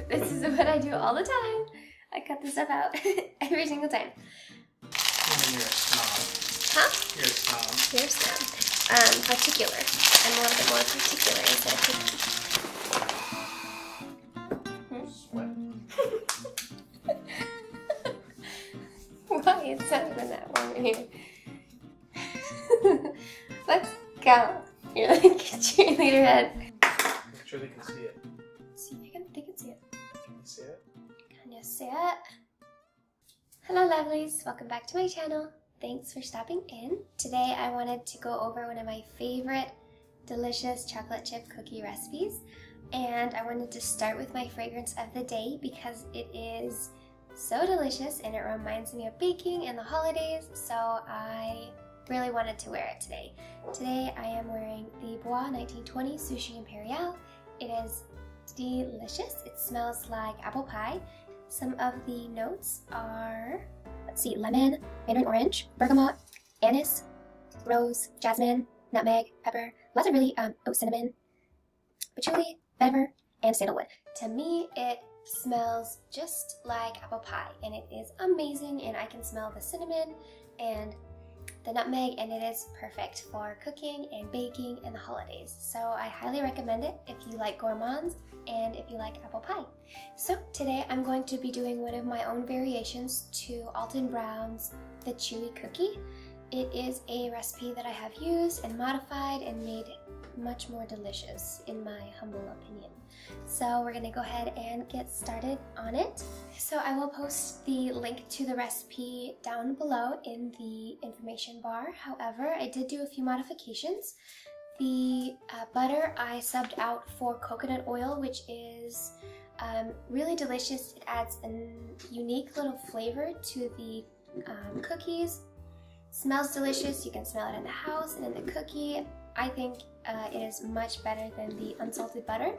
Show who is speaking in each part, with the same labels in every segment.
Speaker 1: This is what I do all the time. I cut this stuff out every single time.
Speaker 2: You're a snob.
Speaker 1: Huh?
Speaker 2: You're a snob.
Speaker 1: You're a snob. Particular. I'm a little bit more particular instead of picky.
Speaker 2: Sweat.
Speaker 1: Why? It's not even that warm in here. Let's go. You're like a cheerleader head.
Speaker 2: Make sure they can see it.
Speaker 1: See, they can see it.
Speaker 2: Can you see it?
Speaker 1: Can you see it? Hello lovelies, welcome back to my channel. Thanks for stopping in. Today I wanted to go over one of my favorite delicious chocolate chip cookie recipes, and I wanted to start with my fragrance of the day because it is so delicious and it reminds me of baking and the holidays, so I really wanted to wear it today. Today I am wearing the Bois 1920 Sushi Imperiale. It is delicious. It smells like apple pie. Some of the notes are, let's see, lemon, mandarin orange, bergamot, anise, rose, jasmine, nutmeg, pepper, lots of really, cinnamon, patchouli, vetiver, and sandalwood. To me, it smells just like apple pie, and it is amazing, and I can smell the cinnamon and the nutmeg, and it is perfect for cooking and baking in the holidays. So I highly recommend it if you like gourmands and if you like apple pie. So today I'm going to be doing one of my own variations to Alton Brown's The Chewy Cookie. It is a recipe that I have used and modified and made much more delicious in my humble opinion. So we're gonna go ahead and get started on it. So I will post the link to the recipe down below in the information bar. However, I did do a few modifications. The butter I subbed out for coconut oil, which is really delicious. It adds a unique little flavor to the cookies. Smells delicious. You can smell it in the house and in the cookie. I think it is much better than the unsalted butter,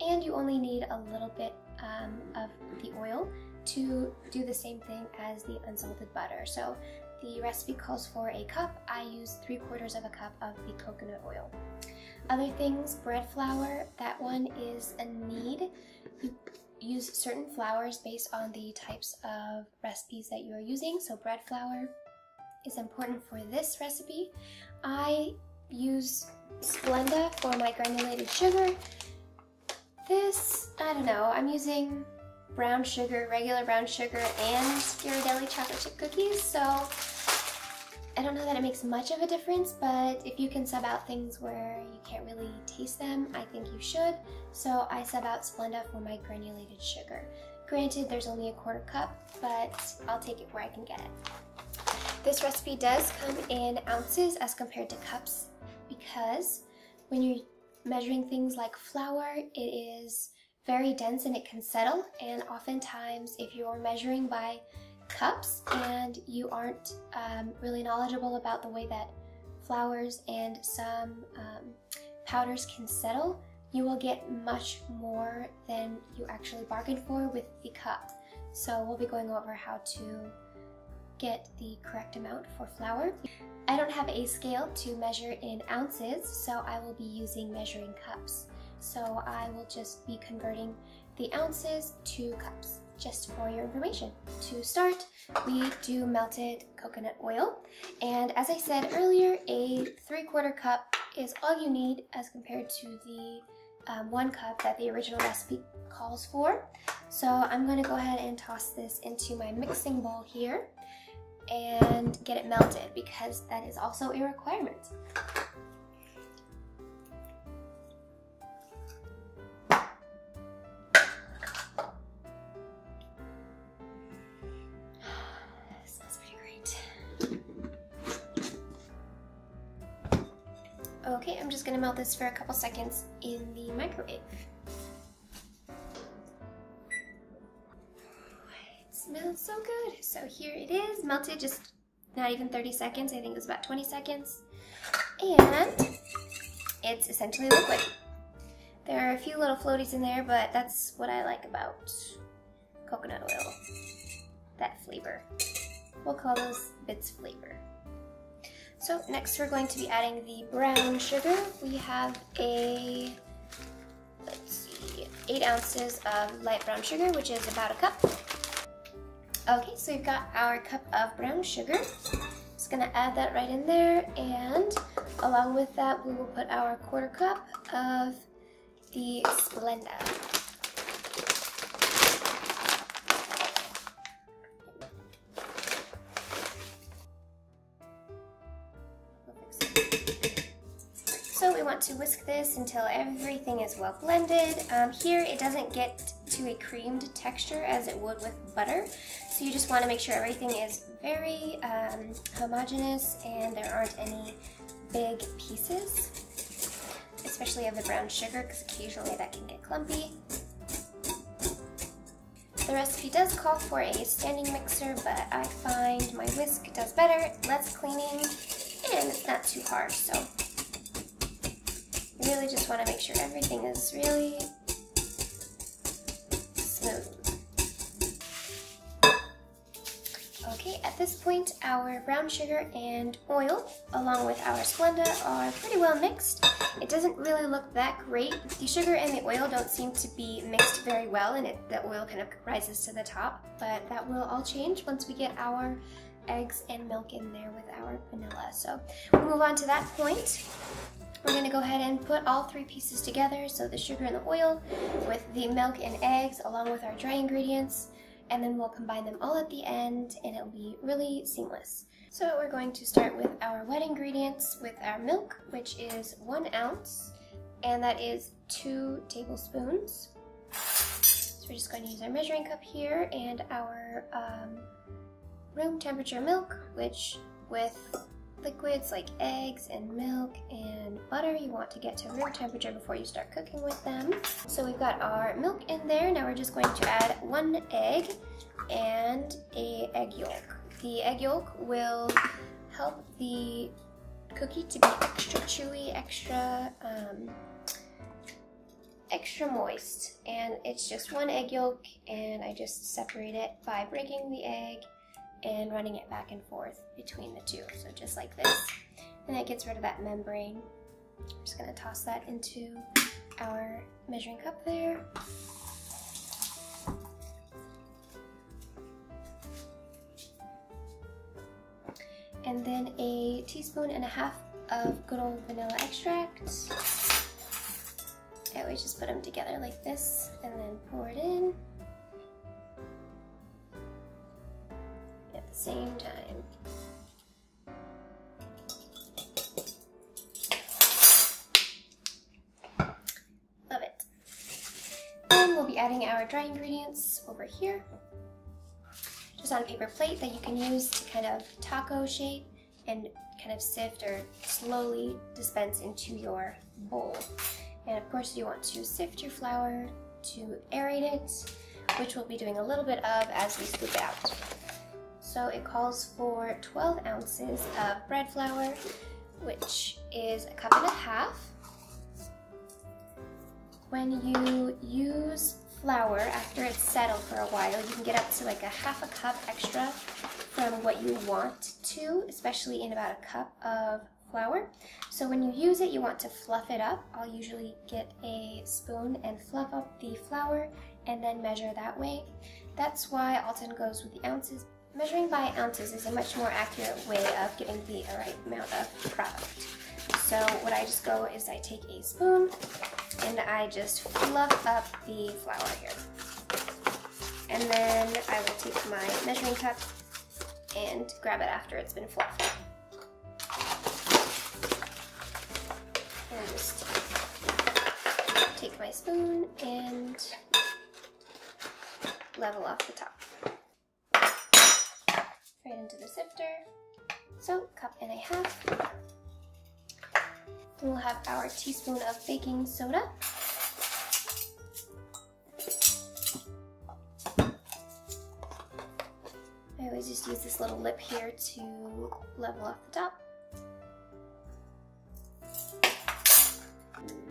Speaker 1: and you only need a little bit of the oil to do the same thing as the unsalted butter. So the recipe calls for a cup. I use 3/4 of a cup of the coconut oil. Other things, bread flour, that one is a need. You use certain flours based on the types of recipes that you are using. So bread flour is important for this recipe. I use Splenda for my granulated sugar. This, I don't know, I'm using brown sugar, regular brown sugar, and Ghirardelli chocolate chip cookies, so I don't know that it makes much of a difference, but if you can sub out things where you can't really taste them, I think you should. So I sub out Splenda for my granulated sugar. Granted, there's only a 1/4 cup, but I'll take it where I can get it. This recipe does come in ounces as compared to cups, because when you're measuring things like flour, it is very dense and it can settle, and oftentimes if you're measuring by cups and you aren't really knowledgeable about the way that flours and some powders can settle, you will get much more than you actually bargained for with the cup. So we'll be going over how to get the correct amount for flour. I don't have a scale to measure in ounces, so I will be using measuring cups. So I will just be converting the ounces to cups, just for your information. To start, we do melted coconut oil, and as I said earlier, a 3/4 cup is all you need as compared to the 1 cup that the original recipe calls for. So I'm going to go ahead and toss this into my mixing bowl here and get it melted, because that is also a requirement. Smells pretty great. Okay, I'm just gonna melt this for a couple seconds in the microwave. Smells so good. So here it is, melted, just not even 30 seconds. I think it was about 20 seconds. And it's essentially liquid. There are a few little floaties in there, but that's what I like about coconut oil, that flavor. we'll call those bits flavor. So next we're going to be adding the brown sugar. We have a, let's see, 8 ounces of light brown sugar, which is about a cup. Okay, so we've got our cup of brown sugar. Just gonna add that right in there, and along with that we will put our 1/4 cup of the Splenda. So we want to whisk this until everything is well blended. Here it doesn't get to a creamed texture as it would with butter, so you just want to make sure everything is very homogeneous and there aren't any big pieces, especially of the brown sugar, because occasionally that can get clumpy. The recipe does call for a standing mixer, but I find my whisk does better, less cleaning, and it's not too hard, so you really just want to make sure everything is really smooth. Okay, at this point our brown sugar and oil along with our Splenda are pretty well mixed. It doesn't really look that great. The sugar and the oil don't seem to be mixed very well, and the oil kind of rises to the top, but that will all change once we get our eggs and milk in there with our vanilla. So we'll move on to that point. We're going to go ahead and put all 3 pieces together, so the sugar and the oil with the milk and eggs along with our dry ingredients, and then we'll combine them all at the end and it'll be really seamless. So we're going to start with our wet ingredients with our milk, which is 1 ounce, and that is 2 tablespoons. So we're just going to use our measuring cup here and our room temperature milk, which with liquids like eggs and milk and butter, you want to get to room temperature before you start cooking with them. So we've got our milk in there. Now we're just going to add 1 egg and an egg yolk. The egg yolk will help the cookie to be extra chewy, extra moist. And it's just 1 egg yolk, and I just separate it by breaking the egg and running it back and forth between the 2, so just like this. And that gets rid of that membrane. I'm just going to toss that into our measuring cup there. And then a 1.5 teaspoons of good old vanilla extract. I always just put them together like this and then pour it in at the same time. Love it. And we'll be adding our dry ingredients over here, just on a paper plate that you can use to kind of taco shape and kind of sift or slowly dispense into your bowl. And of course you want to sift your flour to aerate it, which we'll be doing a little bit of as we scoop it out. So it calls for 12 ounces of bread flour, which is 1.5 cups. When you use flour after it's settled for a while, you can get up to like 1/2 cup extra from what you want to, especially in about 1 cup of flour. So when you use it, you want to fluff it up. I'll usually get a spoon and fluff up the flour and then measure that way. That's why Alton goes with the ounces. Measuring by ounces is a much more accurate way of getting the right amount of product. So what I just go is I take a spoon and I just fluff up the flour here. And then I will take my measuring cup and grab it after it's been fluffed. And just take my spoon and level off the top. Right into the sifter. So 1.5 cups. Then we'll have our teaspoon of baking soda. I always just use this little lip here to level off the top.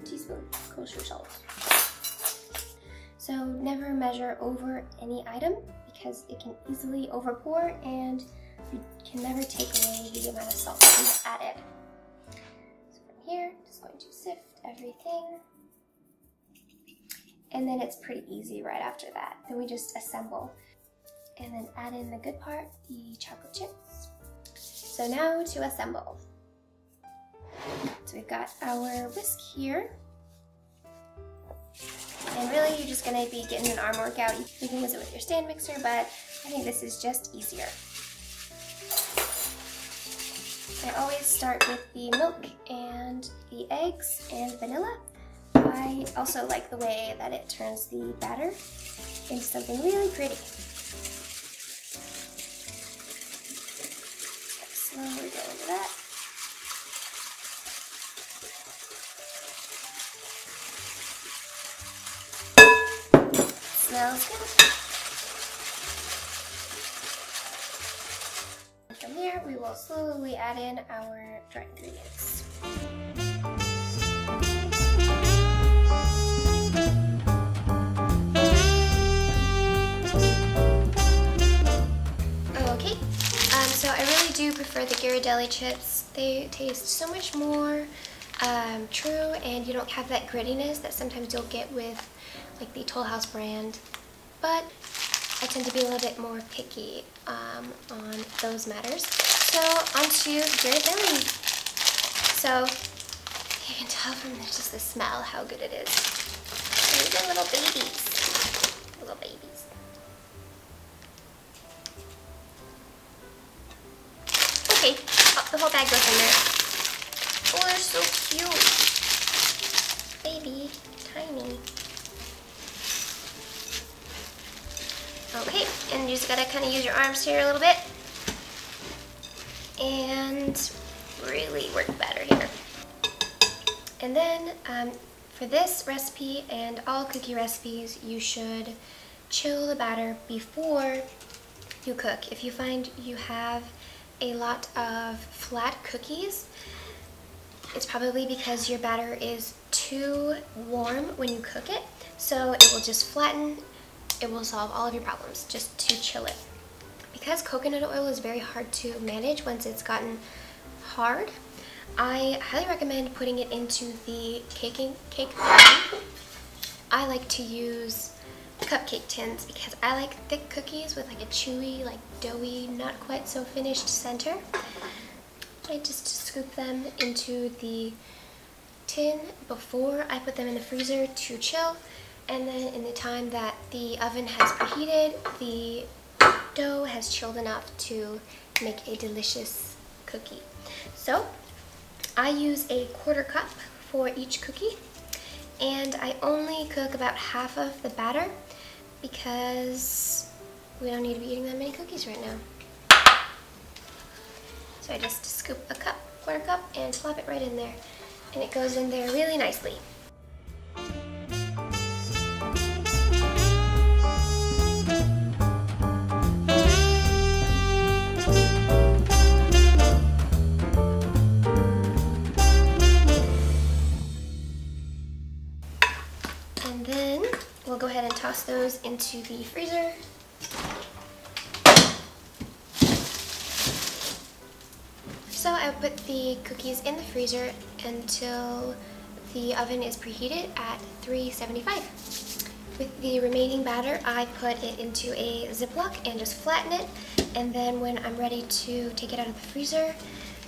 Speaker 1: Teaspoon kosher salt. So never measure over any item because it can easily overpour and You can never take away the amount of salt that we've added. So from here, I'm just going to sift everything. And then it's pretty easy right after that. Then we just assemble. And then add in the good part, the chocolate chips. So now to assemble. So we've got our whisk here. And really you're just gonna be getting an arm workout. You can use it with your stand mixer, but I think this is just easier. I always start with the milk and the eggs and vanilla. I also like the way that it turns the batter into something really pretty. Slowly go into that. Smells good. And from here, we will slowly add in our dry ingredients. Okay, so I really do prefer the Ghirardelli chips. They taste so much more true, and you don't have that grittiness that sometimes you'll get with like the Toll House brand, but I tend to be a little bit more picky on those matters. So onto Ghirardelli. So you can tell from just the smell how good it is. And these are little babies. Little babies. Okay, the whole bag goes in there. Oh, they're so cute. Baby, tiny. Okay, and you just gotta kind of use your arms here a little bit and really work the batter here. And then for this recipe and all cookie recipes, you should chill the batter before you cook. If you find you have a lot of flat cookies, it's probably because your batter is too warm when you cook it, so it will just flatten. It will solve all of your problems just to chill it. Because coconut oil is very hard to manage once it's gotten hard, I highly recommend putting it into the cake pan. I like to use cupcake tins because I like thick cookies with like a chewy, like doughy, not quite so finished center. I just scoop them into the tin before I put them in the freezer to chill. And then in the time that the oven has preheated, the dough has chilled enough to make a delicious cookie. So I use a 1/4 cup for each cookie, and I only cook about half of the batter because we don't need to be eating that many cookies right now. So I just scoop a cup, 1/4 cup, and plop it right in there, and it goes in there really nicely. And then we'll go ahead and toss those into the freezer. So I put the cookies in the freezer until the oven is preheated at 375. With the remaining batter, I put it into a Ziploc and just flatten it. And then when I'm ready to take it out of the freezer,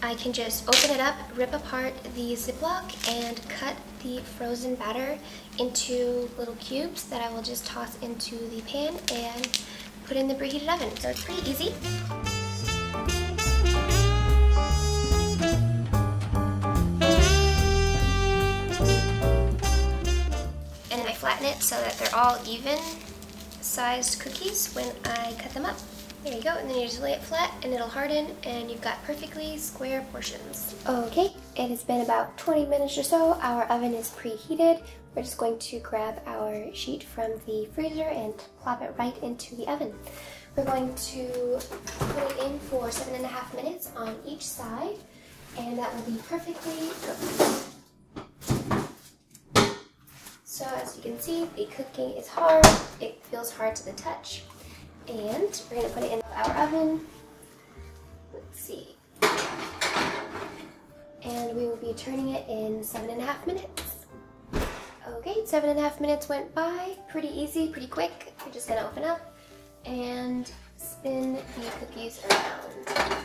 Speaker 1: I can just open it up, rip apart the Ziploc, and cut the frozen batter into little cubes that I will just toss into the pan and put in the preheated oven. So it's pretty easy. And then I flatten it so that they're all even sized cookies when I cut them up. There you go, and then you just lay it flat and it'll harden and you've got perfectly square portions. Okay, it has been about 20 minutes or so. Our oven is preheated. We're just going to grab our sheet from the freezer and plop it right into the oven. We're going to put it in for 7.5 minutes on each side, and that will be perfectly cooked. So as you can see, the cooking is hard. It feels hard to the touch. And we're going to put it in our oven and we will be turning it in 7.5 minutes. Okay, 7.5 minutes went by. Pretty easy, pretty quick. We're just gonna open up and spin the cookies around.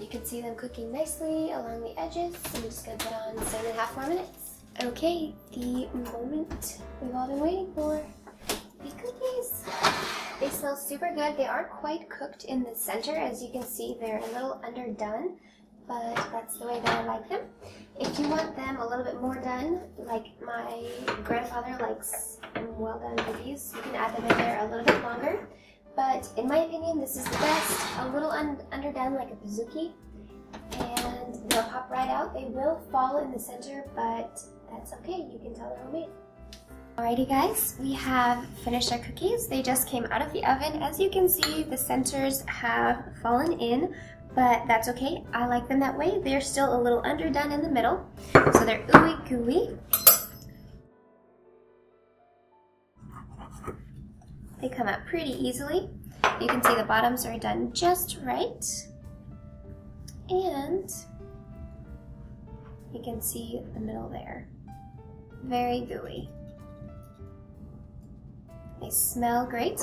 Speaker 1: You can see them cooking nicely along the edges. So I'm just gonna put on 7.5 more minutes. Okay, the moment we've all been waiting for. The cookies. They smell super good. They aren't quite cooked in the center. As you can see, they're a little underdone, but that's the way that I like them. If you want them a little bit more done, like my grandfather likes well done cookies, you can add them in there a little bit longer. But in my opinion, this is the best. A little underdone like a Pizookie, and they'll pop right out. They will fall in the center, but that's okay. You can tell they're homemade. Alrighty guys, we have finished our cookies. They just came out of the oven. As you can see, the centers have fallen in, but that's okay. I like them that way. They're still a little underdone in the middle, so they're ooey gooey. They come out pretty easily. You can see the bottoms are done just right. And you can see the middle there. Very gooey. They smell great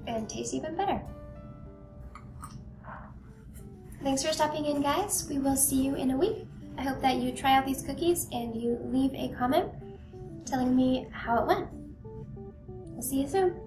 Speaker 1: and taste even better. Thanks for stopping in, guys. We will see you in a week. I hope that you try out these cookies and you leave a comment telling me how it went. We'll see you soon.